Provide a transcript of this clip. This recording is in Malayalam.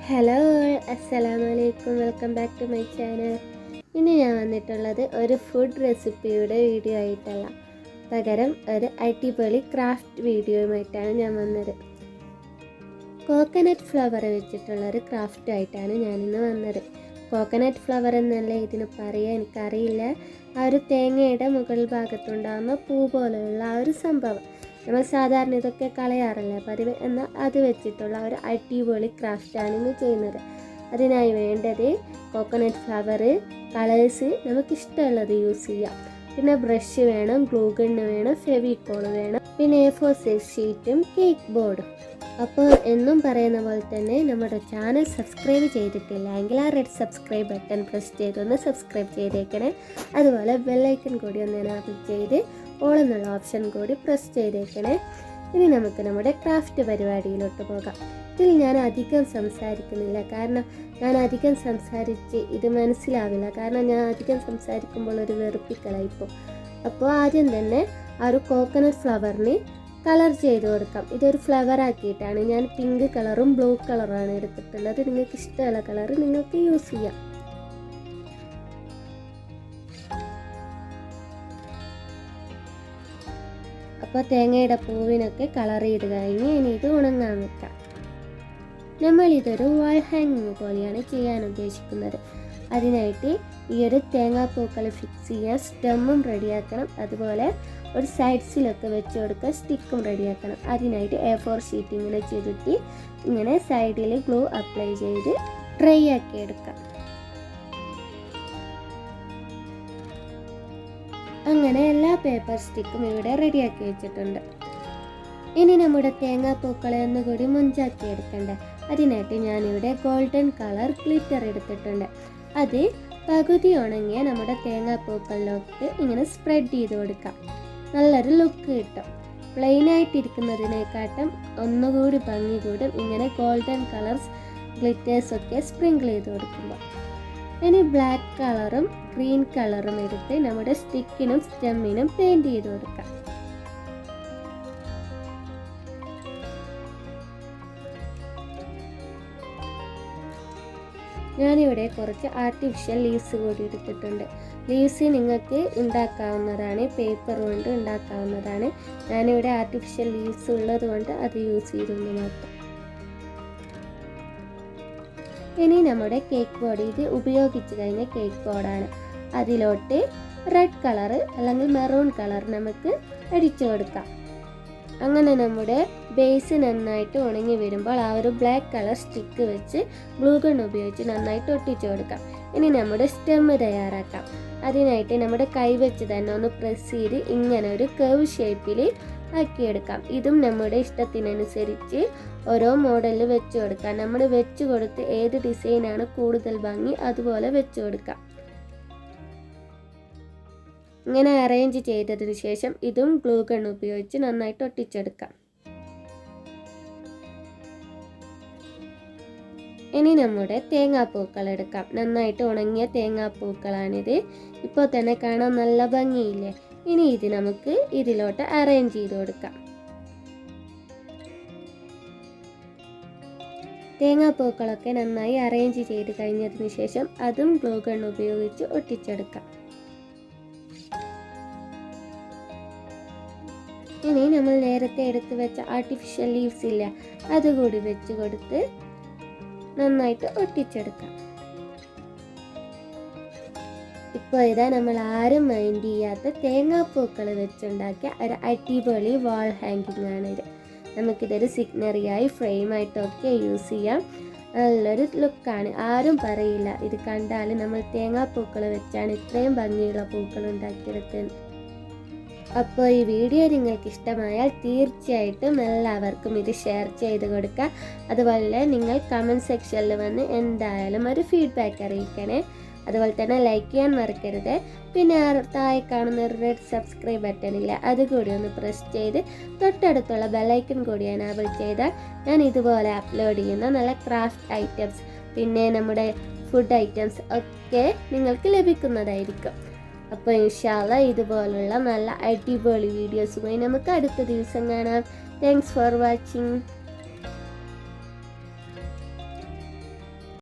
ഹലോ അസ്സലാമലൈക്കും, welcome back to my channel. ഇന്ന് ഞാൻ വന്നിട്ടുള്ളത് ഒരു ഫുഡ് റെസിപ്പിയുടെ വീഡിയോ ആയിട്ടല്ല, പകരം ഒരു അടിപൊളി ക്രാഫ്റ്റ് വീഡിയോയുമായിട്ടാണ് ഞാൻ വന്നത്. കോക്കനട്ട് ഫ്ലവർ വെച്ചിട്ടുള്ളൊരു ക്രാഫ്റ്റുമായിട്ടാണ് ഞാനിന്ന് വന്നത്. കോക്കനട്ട് ഫ്ലവർ എന്നല്ലേ ഇതിന് പറയുക, എനിക്കറിയില്ല. ആ ഒരു തേങ്ങയുടെ മുകൾ ഭാഗത്തുണ്ടാകുന്ന പൂ പോലെയുള്ള ആ ഒരു സംഭവം നമ്മൾ സാധാരണ ഇതൊക്കെ കളയാറില്ല പതിവ്, എന്നാൽ അത് വെച്ചിട്ടുള്ള ഒരു അടിപൊളി ക്രാഫ്റ്റാണ് ഇന്ന് ചെയ്യുന്നത്. അതിനായി വേണ്ടത് കോക്കനട്ട് ഫ്ലവർ, കളേഴ്സ് നമുക്കിഷ്ടമുള്ളത് യൂസ് ചെയ്യാം. പിന്നെ ബ്രഷ് വേണം, ഗ്ലൂ ഗണ്ണ് വേണം, ഫെവിക്കോൾ വേണം, പിന്നെ A4 സൈസ് ഷീറ്റും കേക്ക് ബോർഡും. അപ്പോൾ എന്നും പറയുന്ന പോലെ തന്നെ നമ്മുടെ ചാനൽ സബ്സ്ക്രൈബ് ചെയ്തിട്ടില്ല എങ്കിൽ ആ റെഡ് സബ്സ്ക്രൈബ് ബട്ടൺ പ്രസ് ചെയ്തൊന്ന് സബ്സ്ക്രൈബ് ചെയ്തേക്കണേ. അതുപോലെ ബെല്ലൈക്കൺ കൂടി ഒന്ന് എനാബിൾ ചെയ്ത് ഓൾ എന്നുള്ള ഓപ്ഷൻ കൂടി പ്രസ് ചെയ്തേക്കണേ. ഇനി നമുക്ക് നമ്മുടെ ക്രാഫ്റ്റ് പരിപാടിയിലോട്ട് പോകാം. ഇതിൽ ഞാൻ അധികം സംസാരിക്കുന്നില്ല, കാരണം ഞാൻ അധികം സംസാരിച്ച് ഇത് മനസ്സിലാവില്ല. കാരണം ഞാൻ അധികം സംസാരിക്കുമ്പോൾ ഒരു വെറുപ്പിക്കലായിപ്പോൾ. അപ്പോൾ ആദ്യം തന്നെ ആ ഒരു കോക്കനട്ട് ഫ്ലവറിന് കളർ ചെയ്ത് കൊടുക്കാം. ഇതൊരു ഫ്ലവർ ആക്കിയിട്ടാണ് ഞാൻ പിങ്ക് കളറും ബ്ലൂ കളറുമാണ് എടുത്തിട്ടുള്ളത്. നിങ്ങൾക്ക് ഇഷ്ടമുള്ള കളർ നിങ്ങൾക്ക് യൂസ് ചെയ്യാം. അപ്പോൾ തേങ്ങയുടെ പൂവിനൊക്കെ കളർ ചെയ്ത് കഴിഞ്ഞ് ഇനി ഇത് ഉണങ്ങാൻ വെക്കാം. നമ്മളിതൊരു വാൾ ഹാങ്ങിങ് പോലെയാണ് ചെയ്യാൻ ഉദ്ദേശിക്കുന്നത്. അതിനായിട്ട് ഈ ഒരു തേങ്ങാപ്പൂക്കൾ ഫിക്സ് ചെയ്യാൻ സ്റ്റെമ്മും റെഡിയാക്കണം. അതുപോലെ ഒരു സൈഡ്സിലൊക്കെ വെച്ച് കൊടുക്കുക, സ്റ്റിക്കും റെഡിയാക്കണം. അതിനായിട്ട് A4 ഷീറ്റ് ഇങ്ങനെ ചുരുട്ടി ഇങ്ങനെ സൈഡിൽ ഗ്ലൂ അപ്ലൈ ചെയ്ത് ഡ്രൈ ആക്കി എടുക്കാം. അങ്ങനെ എല്ലാ പേപ്പർ സ്റ്റിക്കും ഇവിടെ റെഡിയാക്കി വെച്ചിട്ടുണ്ട്. ഇനി നമ്മുടെ തേങ്ങാപ്പൂക്കളെ ഒന്നുകൂടി മുഞ്ചാക്കി എടുക്കണ്ടേ. അതിനായിട്ട് ഞാനിവിടെ ഗോൾഡൻ കളർ ഗ്ലിറ്റർ എടുത്തിട്ടുണ്ട്. അത് പകുതി ഉണങ്ങിയ നമ്മുടെ തേങ്ങാപ്പൂക്കളിലോട്ട് ഇങ്ങനെ സ്പ്രെഡ് ചെയ്ത് കൊടുക്കാം. നല്ലൊരു ലുക്ക് കിട്ടും. പ്ലെയിൻ ആയിട്ടിരിക്കുന്നതിനെക്കാട്ടും ഒന്നുകൂടി ഭംഗി കൂടും ഇങ്ങനെ ഗോൾഡൻ കളർസ് ഗ്ലിറ്റേഴ്സൊക്കെ സ്പ്രിങ്കിൾ ചെയ്ത് കൊടുക്കുമ്പോൾ. ഇനി ബ്ലാക്ക് കളറും ഗ്രീൻ കളറും എടുത്ത് നമ്മുടെ സ്റ്റിക്കിനും സ്റ്റെമ്മിനും പെയിൻറ് ചെയ്ത് കൊടുക്കാം. ഞാനിവിടെ കുറച്ച് ആർട്ടിഫിഷ്യൽ ലീവ്സ് കൂടി എടുത്തിട്ടുണ്ട്. ലീവ്സ് നിങ്ങൾക്ക് ഉണ്ടാക്കാവുന്നതാണ്, പേപ്പർ കൊണ്ട് ഉണ്ടാക്കാവുന്നതാണ്. ഞാനിവിടെ ആർട്ടിഫിഷ്യൽ ലീവ്സ് ഉള്ളത് കൊണ്ട് അത് യൂസ് ചെയ്തെന്ന് മാത്രം. ഇനി നമ്മുടെ കേക്ക് ബോർഡ്, ഇത് ഉപയോഗിച്ച് കഴിഞ്ഞ കേക്ക് ബോർഡാണ്. അതിലോട്ട് റെഡ് കളർ അല്ലെങ്കിൽ മെറൂൺ കളർ നമുക്ക് അടിച്ചു കൊടുക്കാം. അങ്ങനെ നമ്മുടെ ബേസ് നന്നായിട്ട് ഉണങ്ങി വരുമ്പോൾ ആ ഒരു ബ്ലാക്ക് കളർ സ്റ്റിക്ക് വെച്ച് ഗ്ലൂ ഗൺ ഉപയോഗിച്ച് നന്നായിട്ട് ഒട്ടിച്ചു കൊടുക്കാം. ഇനി നമ്മുടെ സ്റ്റെമ്മ് തയ്യാറാക്കാം. അതിനായിട്ട് നമ്മുടെ കൈ വെച്ച് തന്നെ ഒന്ന് പ്രസ് ചെയ്ത് ഇങ്ങനെ ഒരു കർവ് ഷേപ്പിൽ ആക്കിയെടുക്കാം. ഇതും നമ്മുടെ ഇഷ്ടത്തിനനുസരിച്ച് ഓരോ മോഡലിൽ വെച്ച് കൊടുക്കാം. നമ്മൾ വെച്ച് കൊടുത്ത് ഏത് ഡിസൈനാണ് കൂടുതൽ ഭംഗി അതുപോലെ വെച്ച് കൊടുക്കാം. ഇങ്ങനെ അറേഞ്ച് ചെയ്തതിന് ശേഷം ഇതും ഗ്ലൂ ഗൺ ഉപയോഗിച്ച് നന്നായിട്ട് ഒട്ടിച്ചെടുക്കാം. ഇനി നമ്മുടെ തേങ്ങാപ്പൂക്കൾ എടുക്കാം. നന്നായിട്ട് ഉണങ്ങിയ തേങ്ങാപ്പൂക്കളാണിത്. ഇപ്പോൾ തന്നെ കാണാൻ നല്ല ഭംഗിയില്ലേ. ഇനി ഇത് നമുക്ക് ഇതിലോട്ട് അറേഞ്ച് ചെയ്ത് കൊടുക്കാം. തേങ്ങാപ്പൂക്കളൊക്കെ നന്നായി അറേഞ്ച് ചെയ്ത് കഴിഞ്ഞതിന് ശേഷം അതും ഗ്ലൂ ഗൺ ഉപയോഗിച്ച് ഒട്ടിച്ചെടുക്കാം. ഇനി നമ്മൾ നേരത്തെ എടുത്ത് വെച്ച ആർട്ടിഫിഷ്യൽ ലീവ്സ് ഇല്ല, അതുകൂടി വെച്ച് കൊടുത്ത് നന്നായിട്ട് ഒട്ടിച്ചെടുക്കാം. ഇപ്പോൾ ഇതാ നമ്മൾ ആരും മൈൻഡ് ചെയ്യാത്ത തേങ്ങാപ്പൂക്കൾ വെച്ചുണ്ടാക്കിയ ഒരു അടിപൊളി വാൾ ഹാങ്കിങ് ആണിത്. നമുക്കിതൊരു സിഗ്നറിയായി ഫ്രെയിമായിട്ടൊക്കെ യൂസ് ചെയ്യാം. നല്ലൊരു ലുക്കാണ്. ആരും പറയില്ല ഇത് കണ്ടാൽ നമ്മൾ തേങ്ങാപ്പൂക്കൾ വെച്ചാണ് ഇത്രയും ഭംഗിയുള്ള പൂക്കൾ ഉണ്ടാക്കിയെടുത്തത്. അപ്പോൾ ഈ വീഡിയോ നിങ്ങൾക്ക് ഇഷ്ടമായാൽ തീർച്ചയായിട്ടും എല്ലാവർക്കും ഇത് ഷെയർ ചെയ്ത് കൊടുക്കുക. അതുപോലെ നിങ്ങൾ കമൻറ്റ് സെക്ഷനിൽ വന്ന് എന്തായാലും ഒരു ഫീഡ്ബാക്ക് അറിയിക്കണേ. അതുപോലെ തന്നെ ലൈക്ക് ചെയ്യാൻ മറക്കരുത്. പിന്നെ താഴെ കാണുന്ന ഒരു റെഡ് സബ്സ്ക്രൈബ് ബട്ടണില്ല, അതുകൂടി ഒന്ന് പ്രസ് ചെയ്ത് തൊട്ടടുത്തുള്ള ബെല്ലൈക്കൺ കൂടി എനാബിൾ ചെയ്താൽ ഞാൻ ഇതുപോലെ അപ്ലോഡ് ചെയ്യുന്ന നല്ല ക്രാഫ്റ്റ് ഐറ്റംസ്, പിന്നെ നമ്മുടെ ഫുഡ് ഐറ്റംസ് ഒക്കെ നിങ്ങൾക്ക് ലഭിക്കുന്നതായിരിക്കും. അപ്പോൾ ഇൻഷാ അല്ലാഹ് ഇതുപോലുള്ള നല്ല അടിപൊളി വീഡിയോസുമായി നമുക്ക് അടുത്ത ദിവസം കാണാം. Thanks for watching.